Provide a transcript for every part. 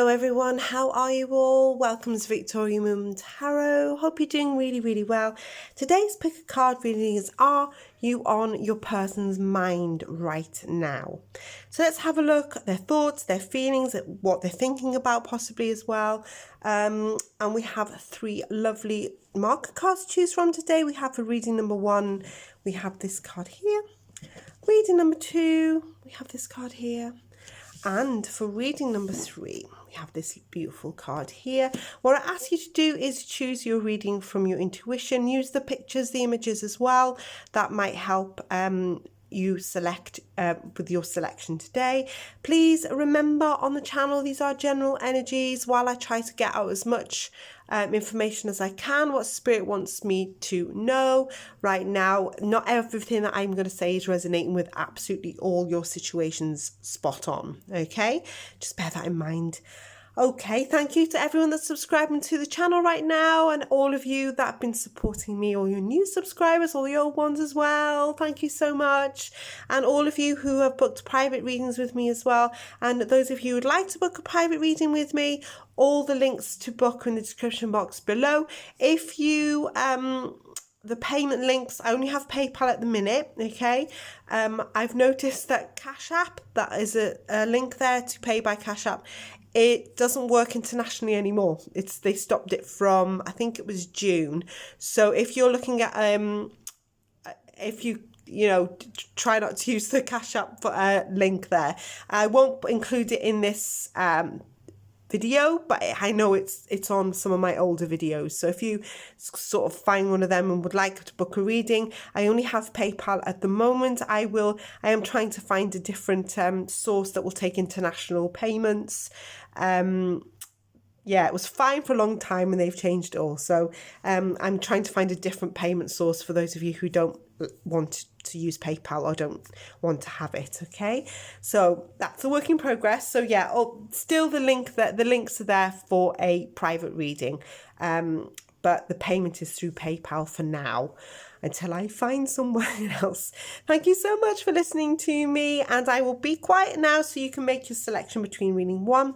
everyone, how are you all? Welcome to Victoria Moon Tarot. Hope you're doing really well. Today's pick a card reading is, are you on your person's mind right now? So let's have a look at their thoughts, their feelings, at what they're thinking about possibly as well. And we have three lovely marker cards to choose from today. We have for reading number 1, we have this card here. Reading number 2, we have this card here. And for reading number 3, we have this beautiful card here. What I ask you to do is choose your reading from your intuition. Use the pictures, the images as well. That might help you select with your selection today. Please remember, on the channel, these are general energies. While I try to get out as much information as I can, what Spirit wants me to know right now, not everything that I'm going to say is resonating with absolutely all your situations spot on. Okay, just bear that in mind. Okay, thank you to everyone that's subscribing to the channel right now, and all of you that have been supporting me, all your new subscribers, all the old ones as well. Thank you so much. And all of you who have booked private readings with me as well. And those of you who would like to book a private reading with me, all the links to book are in the description box below. If you the payment links, I only have PayPal at the minute, okay? I've noticed that Cash App, that is a link there to pay by Cash App. It doesn't work internationally anymore. They stopped it from, I think it was June. So if you're looking at if you try not to use the Cash App link there. I won't include it in this video, but I know it's on some of my older videos. So if you sort of find one of them and would like to book a reading, I only have PayPal at the moment. I am trying to find a different source that will take international payments. Yeah, it was fine for a long time and they've changed it all. So I'm trying to find a different payment source for those of you who don't want to use PayPal or don't want to have it. Okay, so that's a work in progress. So yeah, still the links are there for a private reading, but the payment is through PayPal for now until I find someone else. Thank you so much for listening to me, and I will be quiet now so you can make your selection between reading 1,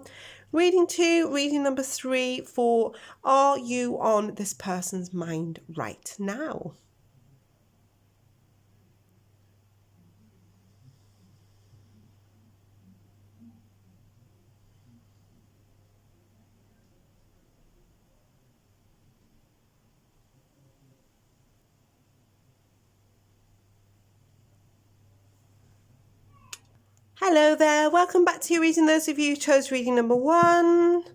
reading 2, reading number 3 for, are you on this person's mind right now? Hello there, welcome back to your reading. Those of you who chose reading number 1,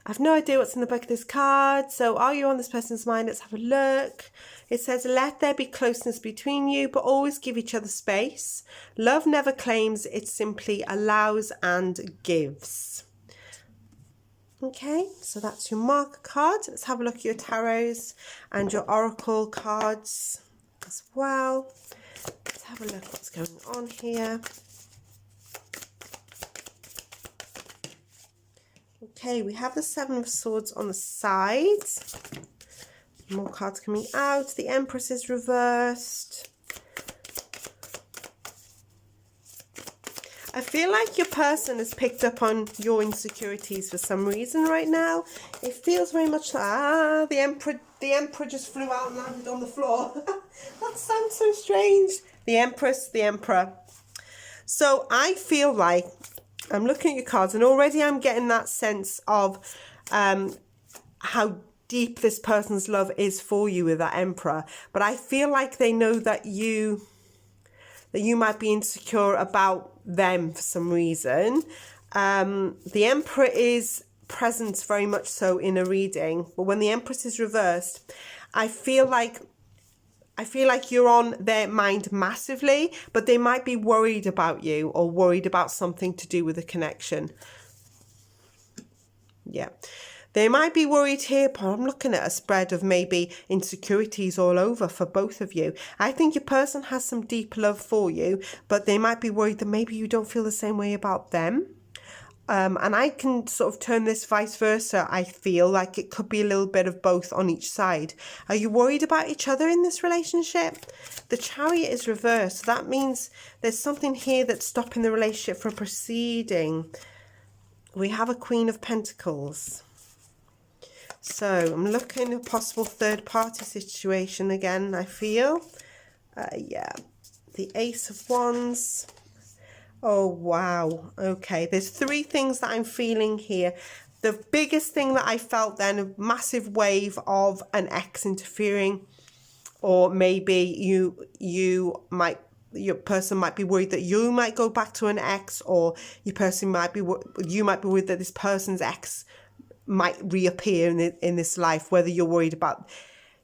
I've no idea what's in the back of this card. So are you on this person's mind? Let's have a look. It says, let there be closeness between you, but always give each other space. Love never claims, it simply allows and gives. Okay, so that's your marker card. Let's have a look at your tarots and your oracle cards as well. Let's have a look what's going on here. Okay, we have the 7 of Swords on the side. More cards coming out. The Empress is reversed. I feel like your person has picked up on your insecurities for some reason right now. It feels very much like, the Emperor just flew out and landed on the floor. That sounds so strange. The Empress, the Emperor. So I feel like, I'm looking at your cards and already I'm getting that sense of how deep this person's love is for you with that Emperor. But I feel like they know that you might be insecure about them for some reason. The Emperor is present very much so in a reading, but when the Empress is reversed, I feel like you're on their mind massively, but they might be worried about you or worried about something to do with a connection. Yeah. They might be worried here, but I'm looking at a spread of maybe insecurities all over for both of you. I think your person has some deep love for you, but they might be worried that maybe you don't feel the same way about them. And I can sort of turn this vice versa. I feel like it could be a little bit of both on each side. Are you worried about each other in this relationship? The Chariot is reversed. That means there's something here that's stopping the relationship from proceeding. we have a Queen of Pentacles. So I'm looking at a possible third-party situation again, I feel. Yeah, the Ace of Wands. Oh, wow. Okay, there's three things that I'm feeling here. The biggest thing that I felt then, a massive wave of an ex interfering, or maybe your person might be worried that you might go back to an ex, or you might be worried that this person's ex might reappear in this life, whether you're worried about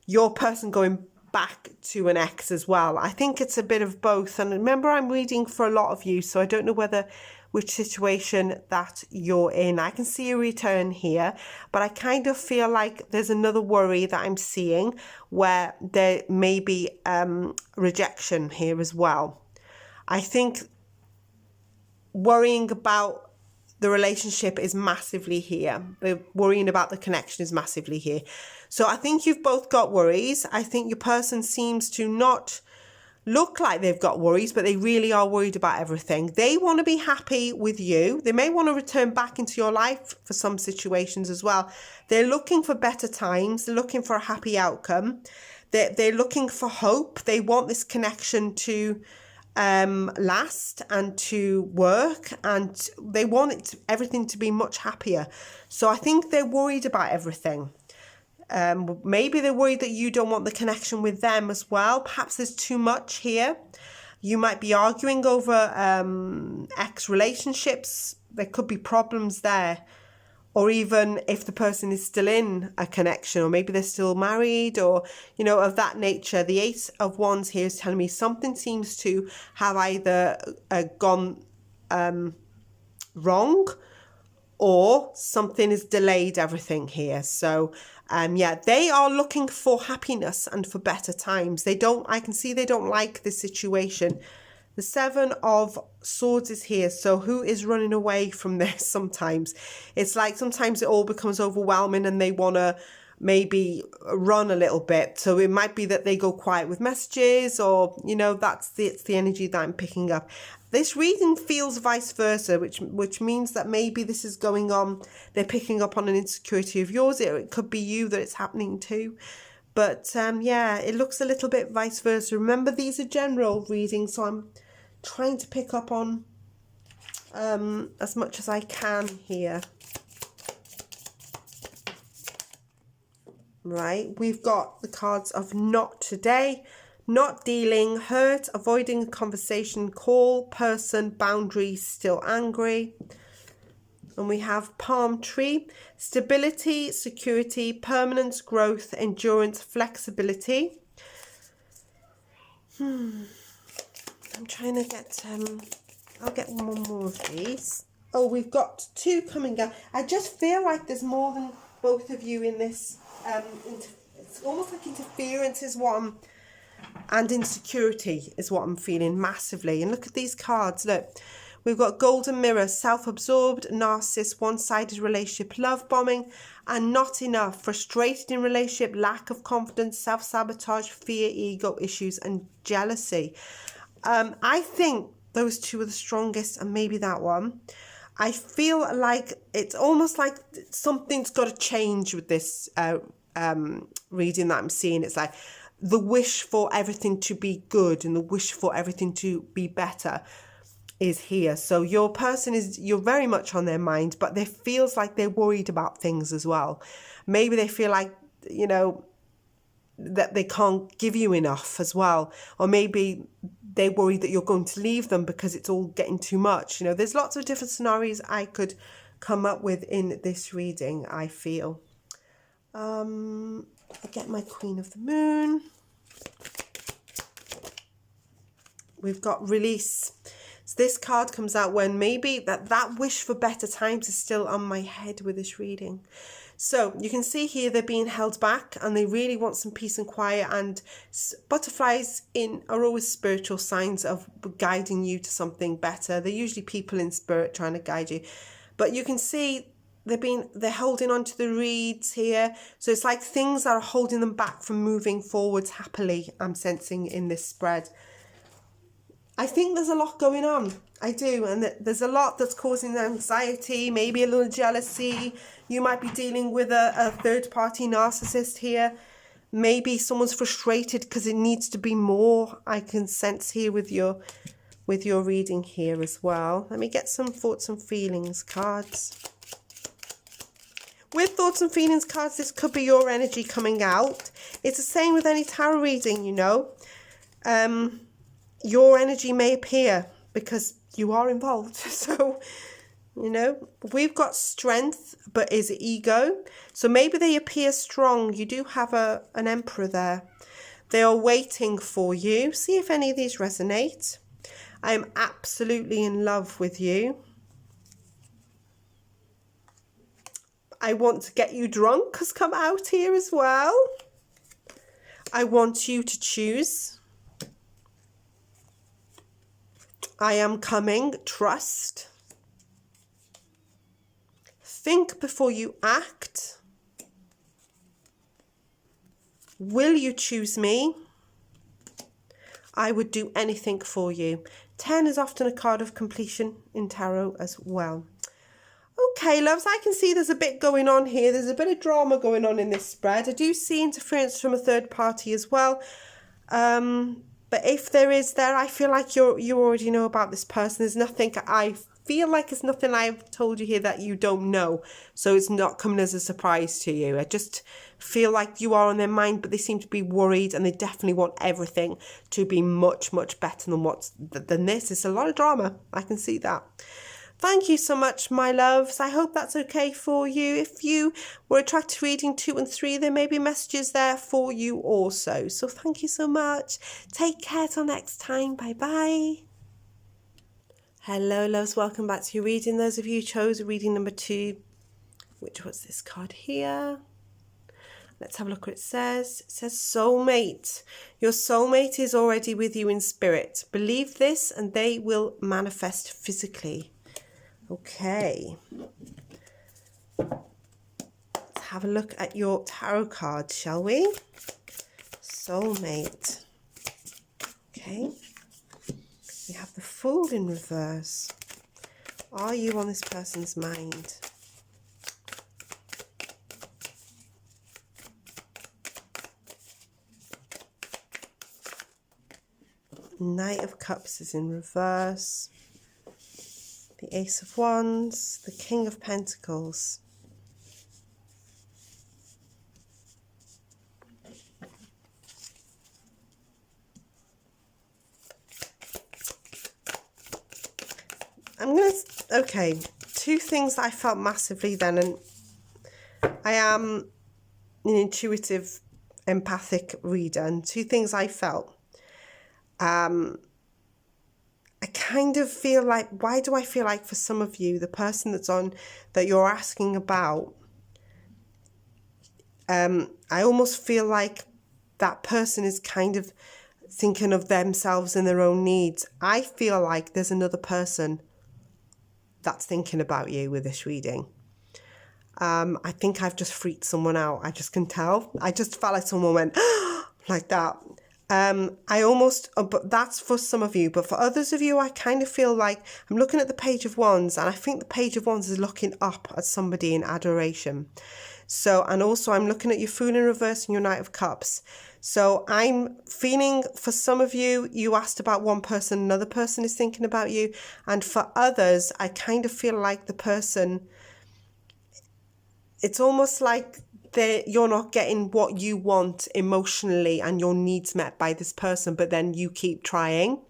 your person going back to an ex as well. I think it's a bit of both. And remember, I'm reading for a lot of you, so I don't know which situation that you're in. I can see a return here, but I kind of feel like there's another worry that I'm seeing where there may be rejection here as well. I think worrying about the relationship is massively here. The worrying about the connection is massively here. So I think you've both got worries. I think your person seems to not look like they've got worries, but they really are worried about everything. They want to be happy with you. They may want to return back into your life for some situations as well. They're looking for better times. They're looking for a happy outcome. They're looking for hope. They want this connection to last and to work, and they want everything to be much happier. So I think they're worried about everything. Maybe they're worried that you don't want the connection with them as well. Perhaps there's too much here. You might be arguing over ex relationships. There could be problems there. Or even if the person is still in a connection, or maybe they're still married, or, of that nature. The Ace of Wands here is telling me something seems to have either gone wrong, or something has delayed everything here. So, yeah, they are looking for happiness and for better times. I can see they don't like this situation. The Seven of Swords is here. So who is running away from this sometimes? It's like sometimes it all becomes overwhelming and they want to maybe run a little bit. So it might be that they go quiet with messages, or, it's the energy that I'm picking up. This reading feels vice versa, which means that maybe this is going on. They're picking up on an insecurity of yours. It could be you that it's happening to. But yeah, it looks a little bit vice versa. Remember, these are general readings, so I'm trying to pick up on as much as I can here. Right, we've got the cards of not today, not dealing, hurt, avoiding a conversation, call, person, boundary, still angry. And we have palm tree, stability, security, permanence, growth, endurance, flexibility. I'm trying to get, I'll get one more of these. Oh, we've got two coming up. I just feel like there's more than both of you in this. It's almost like interference is and insecurity is what I'm feeling massively. And look at these cards. Look, we've got golden mirror, self-absorbed, narcissist, one-sided relationship, love bombing, and not enough, frustrated in relationship, lack of confidence, self-sabotage, fear, ego issues, and jealousy. I think those two are the strongest, and maybe that one. I feel like it's almost like something's got to change with this reading that I'm seeing. It's like the wish for everything to be good and the wish for everything to be better is here. So your person you're very much on their mind, but it feels like they're worried about things as well. Maybe they feel like, that they can't give you enough as well. Or maybe they worry that you're going to leave them because it's all getting too much. There's lots of different scenarios I could come up with in this reading, I feel. I get my Queen of the Moon. We've got release. So this card comes out when maybe that wish for better times is still on my head with this reading. So you can see here they're being held back and they really want some peace and quiet, and butterflies are always spiritual signs of guiding you to something better. They're usually people in spirit trying to guide you. But you can see they're holding on to the reeds here. So it's like things are holding them back from moving forwards happily, I'm sensing in this spread. I think there's a lot going on. I do. And there's a lot that's causing anxiety, maybe a little jealousy. You might be dealing with a third-party narcissist here. Maybe someone's frustrated because it needs to be more. I can sense here with your reading here as well. Let me get some thoughts and feelings cards. With thoughts and feelings cards, this could be your energy coming out. It's the same with any tarot reading, you know. Your energy may appear because you are involved. So, you know, we've got strength, but is it ego? So maybe they appear strong. You do have an emperor there. They are waiting for you. See if any of these resonate. I am absolutely in love with you. I want to get you drunk has come out here as well. I want you to choose. I am coming. Trust. Think before you act. Will you choose me? I would do anything for you. 10 is often a card of completion in tarot as well. Okay, loves, I can see there's a bit going on here. There's a bit of drama going on in this spread. I do see interference from a third party as well. But if there is there, I feel like you already know about this person. There's nothing, I feel like it's nothing I've told you here that you don't know. So it's not coming as a surprise to you. I just feel like you are on their mind, but they seem to be worried and they definitely want everything to be much, much better than this. It's a lot of drama. I can see that. Thank you so much, my loves. I hope that's okay for you. If you were attracted to reading 2 and 3, there may be messages there for you also. So thank you so much. Take care till next time. Bye-bye. Hello, loves. Welcome back to your reading. Those of you who chose reading number 2, which was this card here. Let's have a look what it says. It says soulmate. Your soulmate is already with you in spirit. Believe this and they will manifest physically. Okay, let's have a look at your tarot cards, shall we? Soulmate. Okay, we have the Fool in reverse. Are you on this person's mind? Knight of Cups is in reverse. The Ace of Wands, the King of Pentacles. Okay, 2 things that I felt massively then, and I am an intuitive, empathic reader, and 2 things I felt. I kind of feel like, why do I feel like for some of you, the person that's on, that you're asking about, I almost feel like that person is kind of thinking of themselves and their own needs. I feel like there's another person that's thinking about you with this reading. I think I've just freaked someone out. I just can tell. I just felt like someone went like that. But that's for some of you. But for others of you, I kind of feel like I'm looking at the Page of Wands, and I think the Page of Wands is looking up at somebody in adoration. So, and also I'm looking at your Fool in reverse and your Knight of Cups. So I'm feeling for some of you, you asked about one person, another person is thinking about you. And for others, I kind of feel like the person, it's almost like you're not getting what you want emotionally and your needs met by this person, but then you keep trying.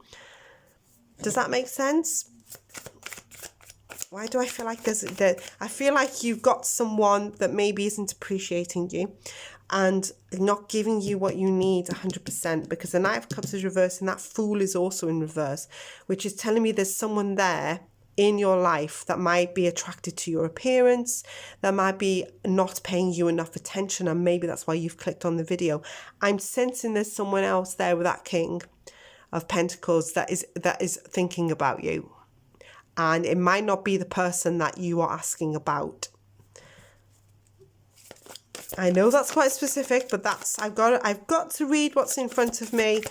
Does that make sense? Why do I feel like I feel like you've got someone that maybe isn't appreciating you and not giving you what you need 100%, because the Knight of Cups is reversed and that Fool is also in reverse, which is telling me there's someone there in your life that might be attracted to your appearance, that might be not paying you enough attention, and maybe that's why you've clicked on the video. I'm sensing there's someone else there with that King of Pentacles that is thinking about you, and it might not be the person that you are asking about. I know that's quite specific, but I've got to read what's in front of me.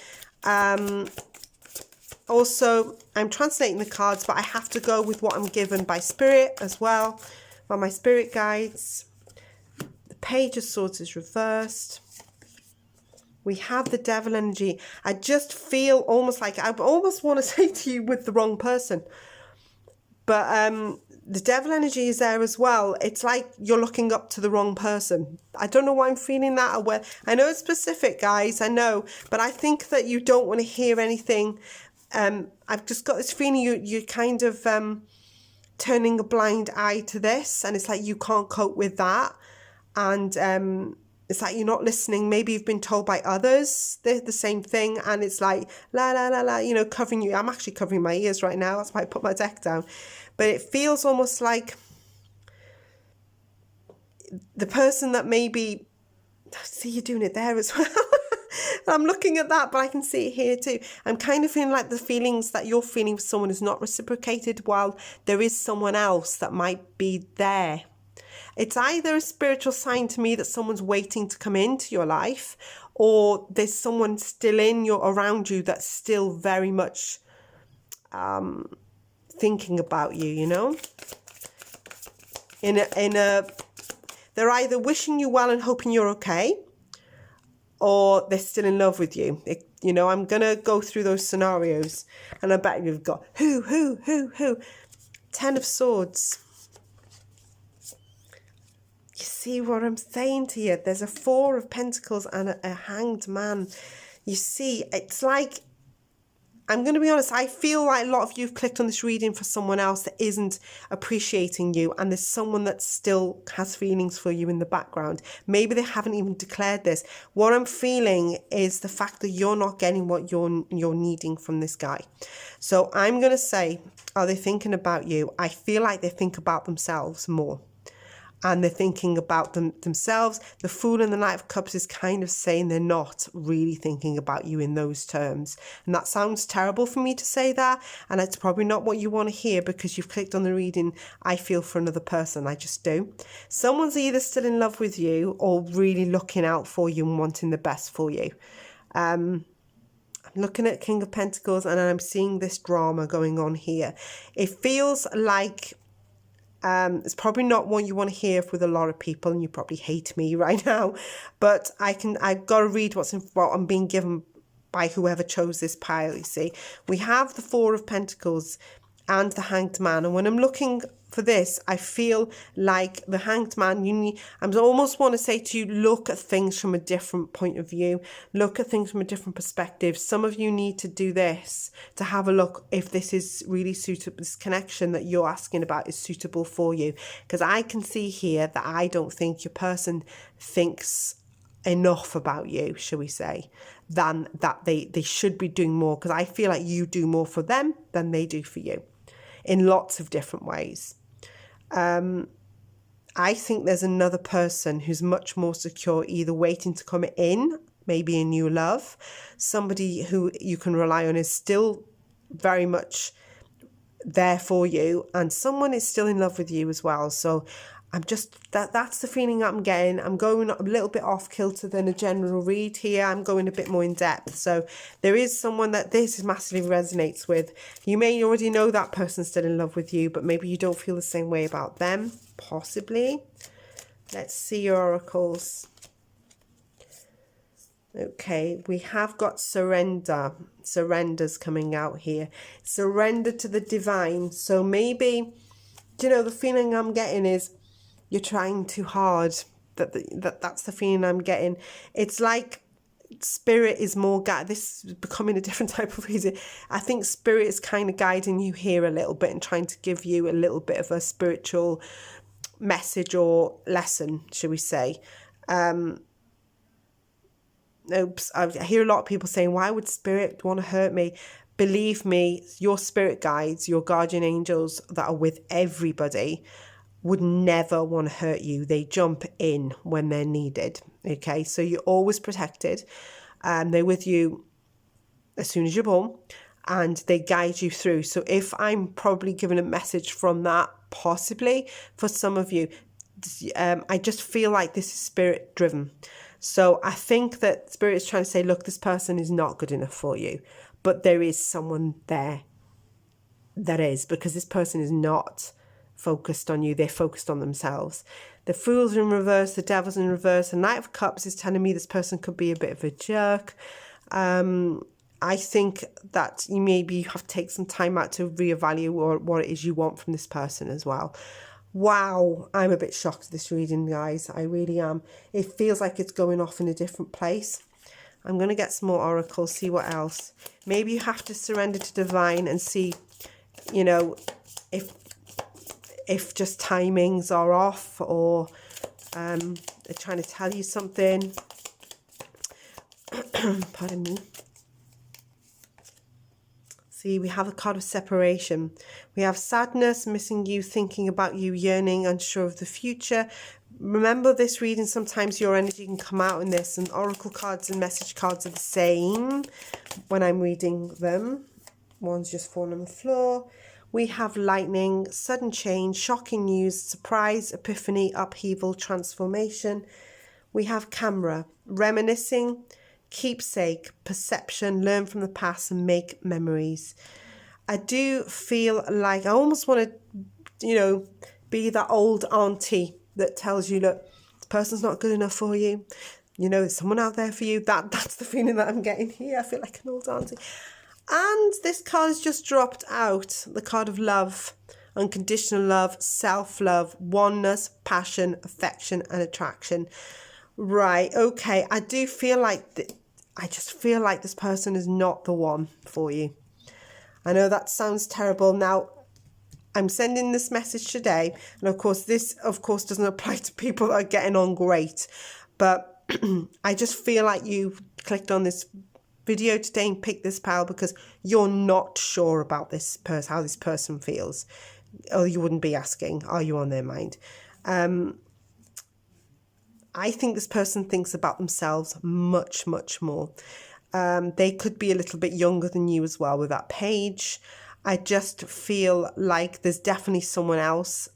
Also, I'm translating the cards, but I have to go with what I'm given by Spirit as well, by my Spirit guides. The Page of Swords is reversed. We have the Devil energy. I just feel almost like I almost want to say to you with the wrong person. But the Devil energy is there as well. It's like you're looking up to the wrong person. I don't know why I'm feeling that. I know it's specific, guys. I know. But I think that you don't want to hear anything. I've just got this feeling you're kind of turning a blind eye to this. And it's like you can't cope with that. And it's like you're not listening. Maybe you've been told by others the same thing. And it's like, la, la, la, la, you know, covering you. I'm actually covering my ears right now. That's why I put my deck down. But it feels almost like the person that maybe, see you doing it there as well. I'm looking at that, but I can see it here too. I'm kind of feeling like the feelings that you're feeling for someone is not reciprocated, while there is someone else that might be there. It's either a spiritual sign to me that someone's waiting to come into your life, or there's someone still around you that's still very much thinking about you, you know. They're either wishing you well and hoping you're okay, or they're still in love with you. You know, I'm gonna go through those scenarios, and I bet you've got who. 10 of Swords. You see what I'm saying to you? There's a 4 of Pentacles and a Hanged Man. You see, it's like, I'm going to be honest, I feel like a lot of you have clicked on this reading for someone else that isn't appreciating you, and there's someone that still has feelings for you in the background. Maybe they haven't even declared this. What I'm feeling is the fact that you're not getting what you're needing from this guy. So I'm going to say, are they thinking about you? I feel like they think about themselves more. And they're thinking about themselves. The Fool and the Knight of Cups is kind of saying they're not really thinking about you in those terms. And that sounds terrible for me to say that. And it's probably not what you want to hear, because you've clicked on the reading, I feel for another person. I just do. Someone's either still in love with you or really looking out for you and wanting the best for you. I'm looking at King of Pentacles, and I'm seeing this drama going on here. It feels like it's probably not what you want to hear with a lot of people, and you probably hate me right now, but I've got to read what I'm being given by whoever chose this pile. You see, we have the 4 of Pentacles and the Hanged Man, and when I'm looking for this, I feel like the Hanged Man, I almost want to say to you, look at things from a different point of view, look at things from a different perspective. Some of you need to do this to have a look if this is really suitable, this connection that you're asking about is suitable for you, because I can see here that I don't think your person thinks enough about you, shall we say, than that they should be doing more, because I feel like you do more for them than they do for you in lots of different ways. I think there's another person who's much more secure, either waiting to come in, maybe a new love, somebody who you can rely on is still very much there for you, and someone is still in love with you as well. So I'm just, that's the feeling I'm getting. I'm going a little bit off kilter than a general read here. I'm going a bit more in depth. So there is someone that this massively resonates with. You may already know that person's still in love with you, but maybe you don't feel the same way about them, possibly. Let's see your oracles. Okay, we have got surrender. Surrender's coming out here. Surrender to the divine. So maybe, you know, the feeling I'm getting is you're trying too hard. That's the feeling I'm getting. It's like spirit is more this is becoming a different type of reading. I think spirit is kind of guiding you here a little bit and trying to give you a little bit of a spiritual message or lesson, shall we say. I hear a lot of people saying, why would spirit want to hurt me? Believe me, your spirit guides, your guardian angels that are with everybody would never want to hurt you. They jump in when they're needed. Okay, so you're always protected. They're with you as soon as you're born, and they guide you through. So if I'm probably giving a message from that, possibly for some of you, I just feel like this is spirit driven. So I think that spirit is trying to say, look, this person is not good enough for you. but there is someone there that is, because this person is not focused on you, they're focused on themselves. The Fool's in reverse, the Devil's in reverse, the Knight of Cups is telling me this person could be a bit of a jerk. I think that you maybe have to take some time out to reevaluate what it is you want from this person as well. Wow, I'm a bit shocked at this reading, guys. I really am. It feels like it's going off in a different place. I'm going to get some more oracles, see what else. Maybe you have to surrender to divine and see, you know, if just timings are off, or they're trying to tell you something. Pardon me. See, we have a card of separation. We have sadness, missing you, thinking about you, yearning, unsure of the future. Remember this reading, sometimes your energy can come out in this, and oracle cards and message cards are the same when I'm reading them. One's just fallen on the floor. We have lightning, sudden change, shocking news, surprise, epiphany, upheaval, transformation. We have camera, reminiscing, keepsake, perception, learn from the past and make memories. I do feel like I almost want to, you know, be that old auntie that tells you, look, this person's not good enough for you. You know, there's someone out there for you. That's the feeling that I'm getting here. I feel like an old auntie. And this card has just dropped out, the card of love, unconditional love, self-love, oneness, passion, affection and attraction. Right, okay, I do feel like, I just feel like this person is not the one for you. I know that sounds terrible. Now, I'm sending this message today, and of course, this, of course, doesn't apply to people that are getting on great, but I just feel like you clicked on this video today and picked this pile because you're not sure about this person, how this person feels. Or you wouldn't be asking, are you on their mind? I think this person thinks about themselves much, much more. They could be a little bit younger than you as well with that page. I just feel like there's definitely someone else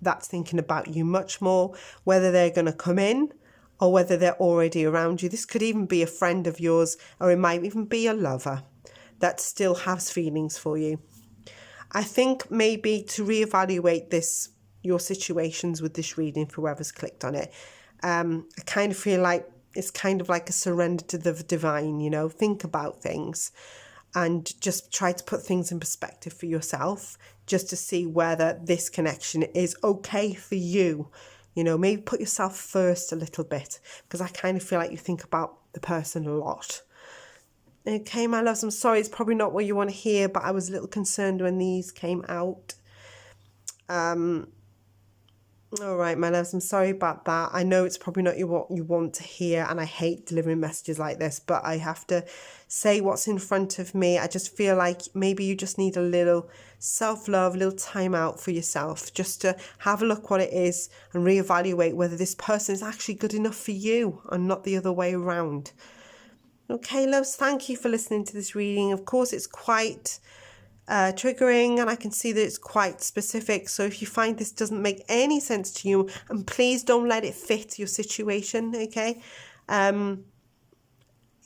that's thinking about you much more, whether they're going to come in or whether they're already around you. This could even be a friend of yours, or it might even be a lover that still has feelings for you. I think maybe to reevaluate this, your situations with this reading for whoever's clicked on it, I kind of feel like it's kind of like a surrender to the divine, you know, think about things and just try to put things in perspective for yourself, just to see whether this connection is okay for you. You know, maybe put yourself first a little bit, because I kind of feel like you think about the person a lot. Okay, my loves, I'm sorry, it's probably not what you want to hear, but I was a little concerned when these came out. All right, my loves, I'm sorry about that. I know it's probably not what you want to hear, and I hate delivering messages like this, but I have to say what's in front of me. I just feel like maybe you just need a little self-love, a little time out for yourself, just to have a look what it is and reevaluate whether this person is actually good enough for you and not the other way around. Okay, loves, thank you for listening to this reading. Of course, it's quite triggering, and I can see that it's quite specific. So if you find this doesn't make any sense to you, and please don't let it fit your situation, okay?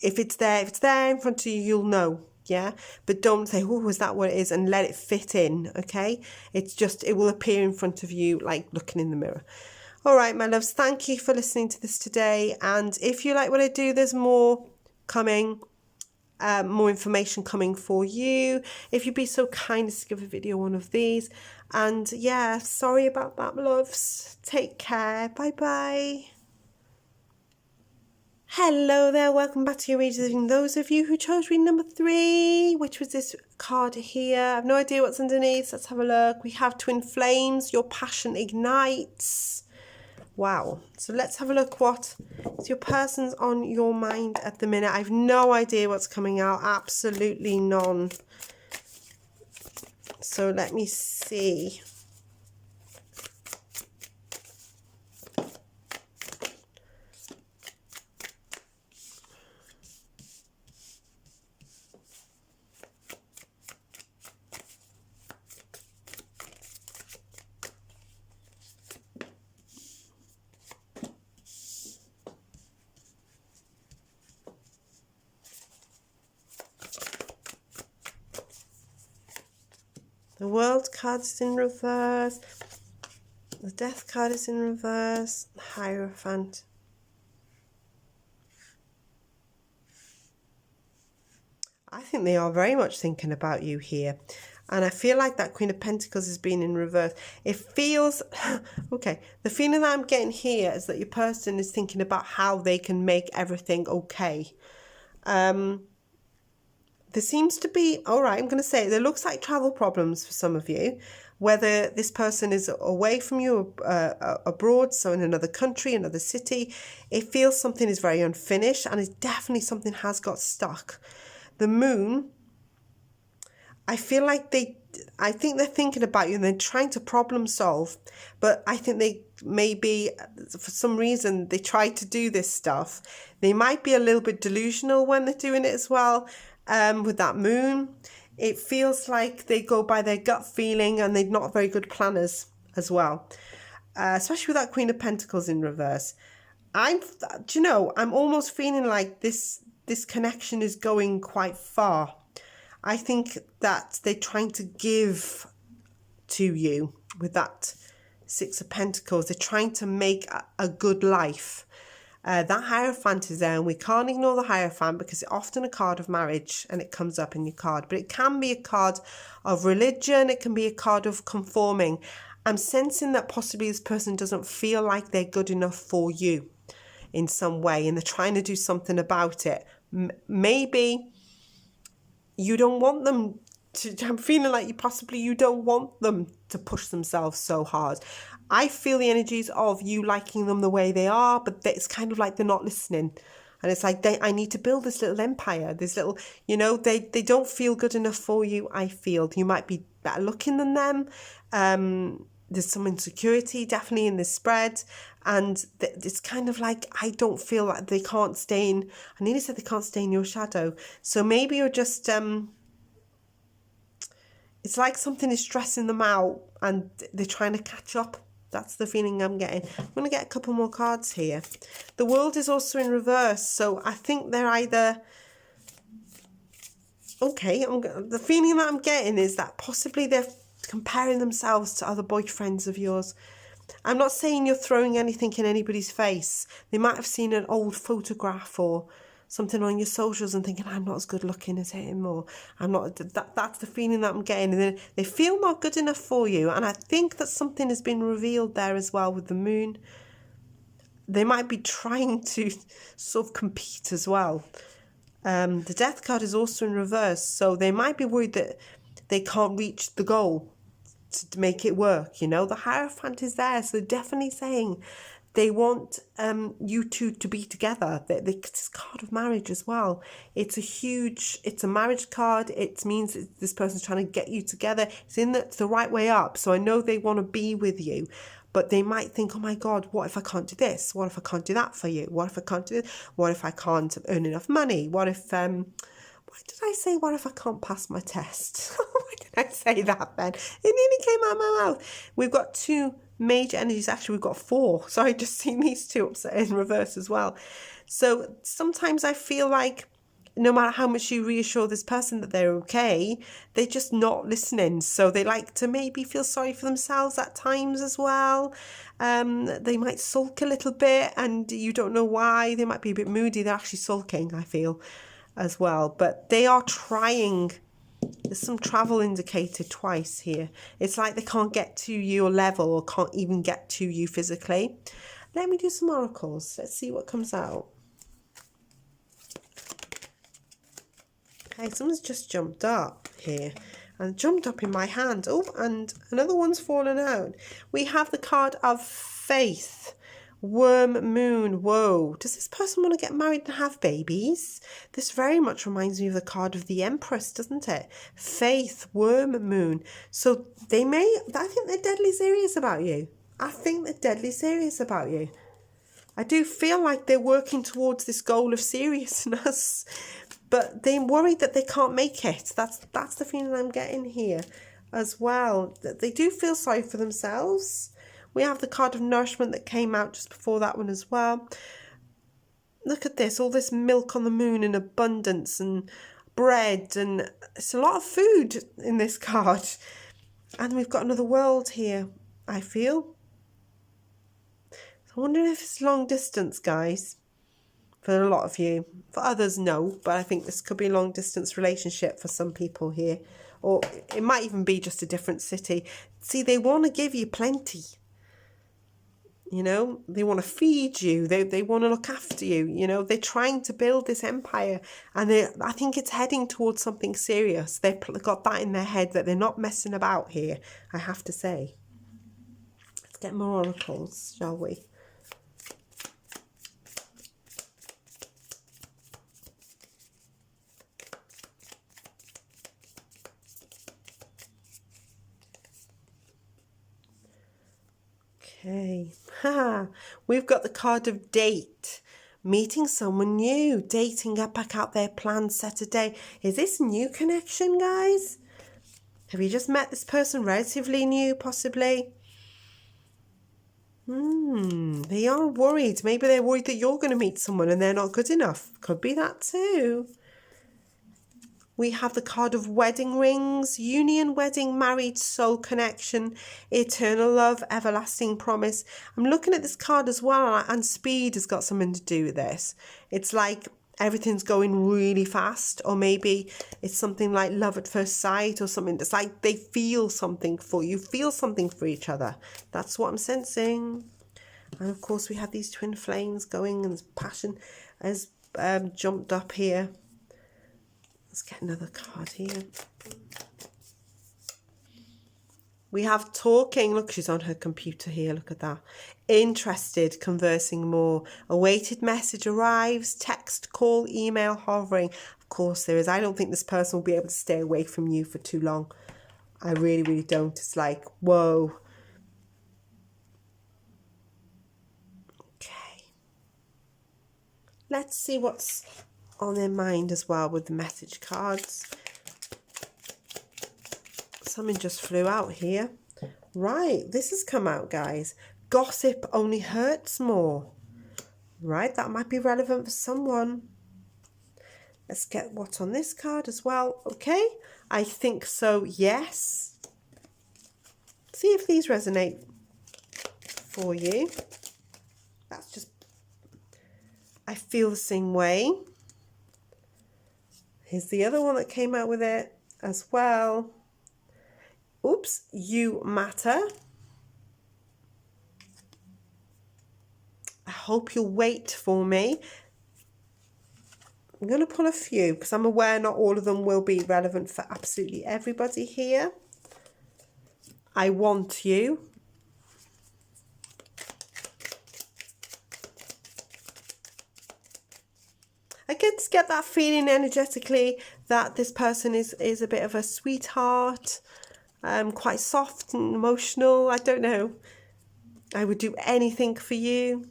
If it's there in front of you, you'll know, yeah? But don't say, oh, is that what it is? And let it fit in, okay? It's just, it will appear in front of you like looking in the mirror. All right, my loves, thank you for listening to this today. And if you like what I do, there's more coming. More information coming for you. If you'd be so kind as to give a video one of these. And yeah, sorry about that, loves. Take care. Bye bye. Hello there, welcome back to your reading. Those of you who chose reading number 3, which was this card here, I have no idea what's underneath. Let's have a look. We have Twin Flames, your passion ignites. Wow. So let's have a look. What is your person's on your mind at the minute? I have no idea what's coming out. Absolutely none. So let me see. The World card is in reverse. The Death card is in reverse. The Hierophant. I think they are very much thinking about you here. And I feel like that Queen of Pentacles has been in reverse. It feels, okay, the feeling that I'm getting here is that your person is thinking about how they can make everything okay. There seems to be, all right, I'm going to say, there looks like travel problems for some of you. Whether this person is away from you, abroad, so in another country, another city, it feels something is very unfinished, and it's definitely something has got stuck. The Moon, I feel like I think they're thinking about you and they're trying to problem solve, but I think they maybe, for some reason, they try to do this stuff. They might be a little bit delusional when they're doing it as well. With that Moon, it feels like they go by their gut feeling and they're not very good planners as well, especially with that Queen of Pentacles in reverse. I'm almost feeling like this connection is going quite far. I think that they're trying to give to you with that Six of Pentacles. They're trying to make a good life. That Hierophant is there, and we can't ignore the Hierophant because it's often a card of marriage and it comes up in your card. But it can be a card of religion. It can be a card of conforming. I'm sensing that possibly this person doesn't feel like they're good enough for you in some way, and they're trying to do something about it. Maybe you don't want them to, I'm feeling like you don't want them to push themselves so hard. I feel the energies of you liking them the way they are, but it's kind of like they're not listening. And it's like, I need to build this little empire, this little, they don't feel good enough for you, I feel. You might be better looking than them. There's some insecurity definitely in this spread. And it's kind of like, I don't feel like they can't stay in, I nearly said they can't stay in your shadow. So maybe you're just, it's like something is stressing them out and they're trying to catch up. That's the feeling I'm getting. I'm going to get a couple more cards here. The World is also in reverse. So I think they're either... Okay, the feeling that I'm getting is that possibly they're comparing themselves to other boyfriends of yours. I'm not saying you're throwing anything in anybody's face. They might have seen an old photograph or something on your socials and thinking, I'm not as good looking as him, or I'm not, that's the feeling that I'm getting. And then they feel not good enough for you. And I think that something has been revealed there as well with the Moon. They might be trying to sort of compete as well. The Death card is also in reverse. So they might be worried that they can't reach the goal to make it work. The Hierophant is there. So they're definitely saying they want you two to be together. It's a card of marriage as well. It's a marriage card. It means this person's trying to get you together. It's the right way up. So I know they want to be with you, but they might think, oh my God, what if I can't do this? What if I can't do that for you? What if I can't do this? What if I can't earn enough money? What if, why did I say, what if I can't pass my test? Why did I say that then? It nearly came out of my mouth. We've got two major energies. Actually, we've got four. So I just seen these two upset in reverse as well. So sometimes I feel like no matter how much you reassure this person that they're okay, they're just not listening. So they like to maybe feel sorry for themselves at times as well. They might sulk a little bit and you don't know why. They might be a bit moody. They're actually sulking, I feel, as well. But they are trying. There's some travel indicated twice here. It's like they can't get to your level or can't even get to you physically. Let me do some oracles. Let's see what comes out. Okay, someone's just jumped up here and jumped up in my hand. Oh, and another one's fallen out. We have the card of Faith. Worm Moon. Whoa. Does this person want to get married and have babies? This very much reminds me of the card of the Empress, doesn't it? Faith, Worm Moon. So I think they're deadly serious about you. I think they're deadly serious about you. I do feel like they're working towards this goal of seriousness, but they're worried that they can't make it. That's the feeling I'm getting here as well. That they do feel sorry for themselves. We have the card of Nourishment that came out just before that one as well. Look at this, all this milk on the moon in abundance and bread, and it's a lot of food in this card. And we've got another world here, I feel. So I'm wondering if it's long distance, guys. For a lot of you. For others, no. But I think this could be a long distance relationship for some people here. Or it might even be just a different city. See, they want to give you plenty. You know, they want to feed you. They want to look after you. You know, they're trying to build this empire. And I think it's heading towards something serious. They've got that in their head that they're not messing about here, I have to say. Let's get more oracles, shall we? Okay, we've got the card of date, meeting someone new, dating, get back out there, plans set a day. Is this new connection, guys? Have you just met this person relatively new, possibly? They are worried. Maybe they're worried that you're going to meet someone and they're not good enough. Could be that too. We have the card of wedding rings, union, wedding, married, soul connection, eternal love, everlasting promise. I'm looking at this card as well, and speed has got something to do with this. It's like everything's going really fast, or maybe it's something like love at first sight or something. It's like they feel something for you, feel something for each other. That's what I'm sensing. And of course we have these twin flames going, and passion has jumped up here. Let's get another card here. We have talking. Look, she's on her computer here. Look at that. Interested, conversing more. Awaited message arrives. Text, call, email, hovering. Of course there is. I don't think this person will be able to stay away from you for too long. I really, really don't. It's like, whoa. Okay. Let's see what's on their mind as well with the message cards. Something just flew out here. Right, this has come out, guys. Gossip only hurts more. Right, that might be relevant for someone. Let's get what's on this card as well. Okay, I think so, yes. See if these resonate for you. That's just, I feel the same way. Here's the other one that came out with it as well. Oops, you matter. I hope you'll wait for me. I'm going to pull a few because I'm aware not all of them will be relevant for absolutely everybody here. I want you. I get that feeling energetically that this person is a bit of a sweetheart, quite soft and emotional. I don't know. I would do anything for you.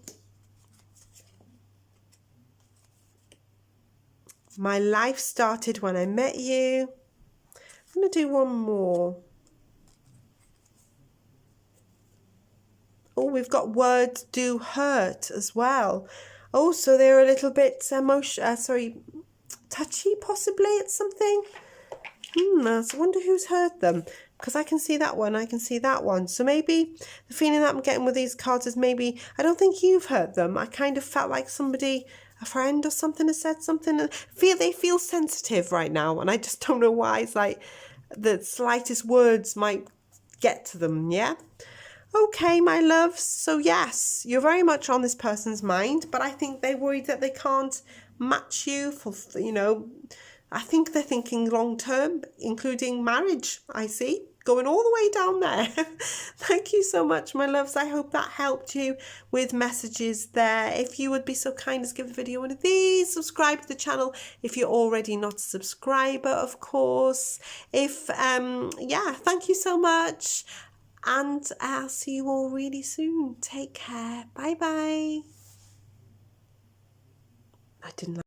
My life started when I met you. I'm going to do one more. Oh, we've got words do hurt as well. Oh, so they're a little bit touchy possibly. It's something. I wonder who's hurt them, because I can see that one, I can see that one. So maybe the feeling that I'm getting with these cards is maybe, I don't think you've hurt them. I kind of felt like somebody, a friend or something, has said something. They feel sensitive right now, and I just don't know why. It's like the slightest words might get to them, yeah? Okay, my loves. So yes, you're very much on this person's mind, but I think they're worried that they can't match you for, you know, I think they're thinking long term, including marriage, I see, going all the way down there. Thank you so much, my loves. I hope that helped you with messages there. If you would be so kind as give the video one of these, subscribe to the channel if you're already not a subscriber, of course. Yeah, thank you so much. And I'll see you all really soon. Take care. Bye bye. I didn't